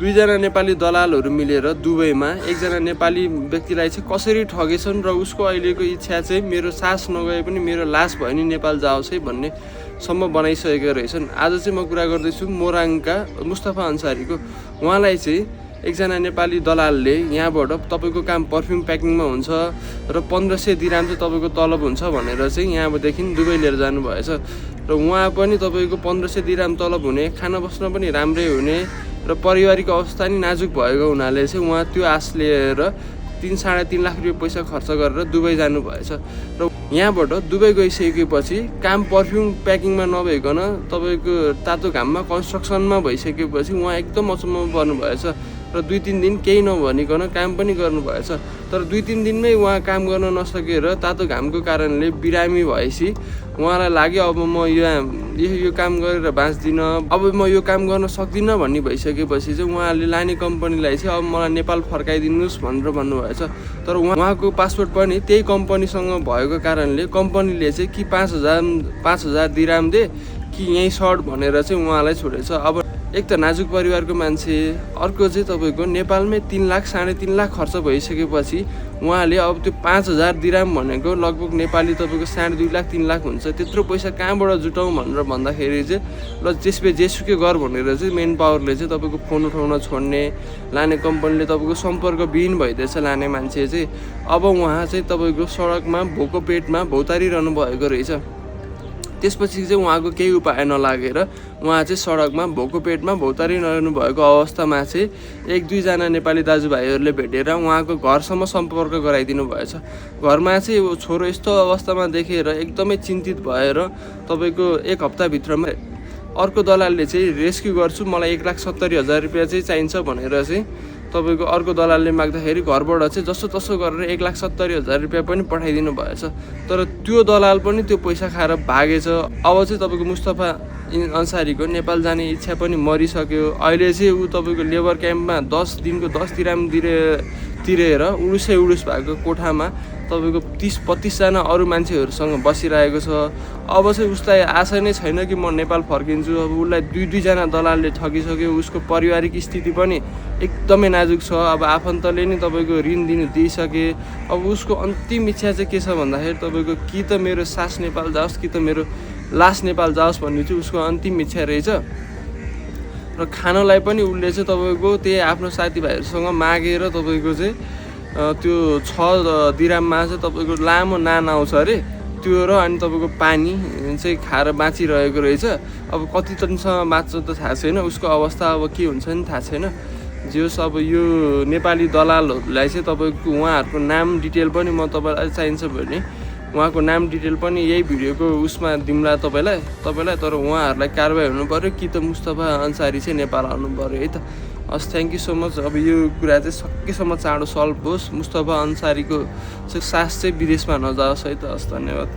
दुईजना नेपाली दलालहरू मिलेर दुबईमा एकजना नेपाली व्यक्तिलाई चाहिँ कसरी ठगेछन् र उसको अहिलेको इच्छा चाहिँ मेरो सास नगए पनि मेरो लास भयो नि नेपाल जाओस् है भन्ने सम्म बनाइसकेको रहेछन्। आज चाहिँ म कुरा गर्दैछु मोराङका मुस्तफा अन्सारीको। उहाँलाई चाहिँ एकजना नेपाली दलालले यहाँबाट तपाईँको काम पर्फ्युम प्याकिङमा हुन्छ र 1500 दिराम चाहिँ तपाईँको तलब हुन्छ भनेर चाहिँ यहाँदेखि दुबई लिएर जानुभएछ र उहाँ पनि तपाईँको 1500 दिराम तलब हुने, खाना बस्न पनि राम्रै हुने र पारिवारिक अवस्था नि नाजुक भएको हुनाले चाहिँ उहाँ त्यो आश लिएर 3-3.5 लाख रुपियाँ पैसा खर्च गरेर दुबई जानुभएछ र यहाँबाट दुबई गइसकेपछि काम पर्फ्युम प्याकिङमा नभइकन तपाईँको तातो घाममा कन्स्ट्रक्सनमा भइसकेपछि उहाँ एकदम अचम्म पर्नुभएछ र 2-3 दिन केही नभनिकन काम पनि गर्नुभएछ। तर 2-3 दिनमै उहाँ काम गर्न नसकेर तातो घामको कारणले बिरामी भएपछि उहाँलाई लाग्यो अब म यो काम गरेर बाँच्दिनँ, अब म यो काम गर्न सक्दिनँ भन्ने भइसकेपछि चाहिँ उहाँले लाने कम्पनीलाई चाहिँ अब मलाई नेपाल फर्काइदिनुहोस् भनेर भन्नुभएछ। तर उहाँको पासपोर्ट पनि त्यही कम्पनीसँग भएको कारणले कम्पनीले चाहिँ कि 5,000 दिराम दे कि यहीँ सर्ट भनेर चाहिँ उहाँलाई छोडेछ। अब एक त नाजुक परिवारको मान्छे, अर्को चाहिँ तपाईँको नेपालमै 3 लाख 3.5 लाख खर्च भइसकेपछि उहाँले अब त्यो 5,000 दिराम भनेको लगभग नेपाली तपाईँको 2.5 लाख 3 लाख हुन्छ, त्यत्रो पैसा कहाँबाट जुटाउँ भनेर भन्दाखेरि चाहिँ ल जेसुकै गर भनेर चाहिँ मेन पावरले चाहिँ तपाईँको फोन उठाउन छोड्ने, लाने कम्पनीले तपाईँको सम्पर्कविहीन भइदिएछ लाने मान्छे चाहिँ। अब उहाँ चाहिँ तपाईँको सडकमा भोको पेटमा भौतारिरहनु भएको रहेछ। त्यसपछि चाहिँ उहाँको केही उपाय नलागेर उहाँ चाहिँ सडकमा भोको पेटमा भौतारिरहनु भएको अवस्थामा चाहिँ 1-2जना नेपाली दाजुभाइहरूले भेटेर उहाँको घरसम्म सम्पर्क गराइदिनु भएछ। घरमा चाहिँ छोरो यस्तो अवस्थामा देखेर एकदमै चिन्तित भएर तपाईँको 1 हप्ताभित्रमा अर्को दलालले चाहिँ रेस्क्यु गर्छु, मलाई 1,70,000 रुपियाँ चाहिँ चाहिन्छ भनेर चाहिँ तपाईँको अर्को दलालले माग्दाखेरि घरबाट चाहिँ जसो तसो गरेर 1,70,000 रुपियाँ पनि पठाइदिनु भएछ। तर त्यो दलाल पनि त्यो पैसा खाएर भागेछ। अब चाहिँ तपाईँको मुस्तफा अन्सारीको नेपाल जाने इच्छा पनि मरिसक्यो। अहिले चाहिँ ऊ तपाईँको लेबर क्याम्पमा 10 दिनको 10 दिराम तिरेर उडुस भएको कोठामा तपाईँको 30-32जना अरू मान्छेहरूसँग बसिरहेको छ। अब चाहिँ उसलाई आशा नै छैन कि म नेपाल फर्किन्छु। अब उसलाई 2-2जना दलालले ठगिसक्यो। उसको पारिवारिक स्थिति पनि एकदमै नाजुक छ। अब आफन्तले नै तपाईँको ऋण दिनु दिइसके। अब उसको अन्तिम इच्छा चाहिँ के छ भन्दाखेरि तपाईँको कि त मेरो सास नेपाल जाओस् कि त मेरो लास नेपाल जाओस् भन्ने चाहिँ उसको अन्तिम इच्छा रहेछ। र खानलाई पनि उसले चाहिँ तपाईँको त्यही आफ्नो साथीभाइहरूसँग मागेर तपाईँको चाहिँ त्यो 6 दिराममा चाहिँ तपाईँको लामो नान आउँछ अरे त्यो र अनि तपाईँको पानी चाहिँ खाएर बाँचिरहेको रहेछ। अब कति टनसँग बाँच्छ त थाहा छैन, उसको अवस्था अब के हुन्छ नि थाहा छैन। जे होस् अब यो नेपाली दलालहरूलाई चाहिँ तपाईँको उहाँहरूको नाम डिटेल पनि म तपाईँलाई चाहिन्छ भने उहाँको नाम डिटेल पनि यही भिडियोको उसमा दिउँला तपाईँलाई। तर उहाँहरूलाई कारबाही हुनु पऱ्यो कि त मुस्तफा अन्सारी चाहिँ नेपाल आउनु पऱ्यो है त। हस्, थ्याङ्क यू सो मच। अब यो कुरा चाहिँ सकेसम्म चाँडो सल्भ होस्, मुस्तफा अन्सारीको चाहिँ सास चाहिँ विदेशमा नजाओस् है त। हस्, धन्यवाद।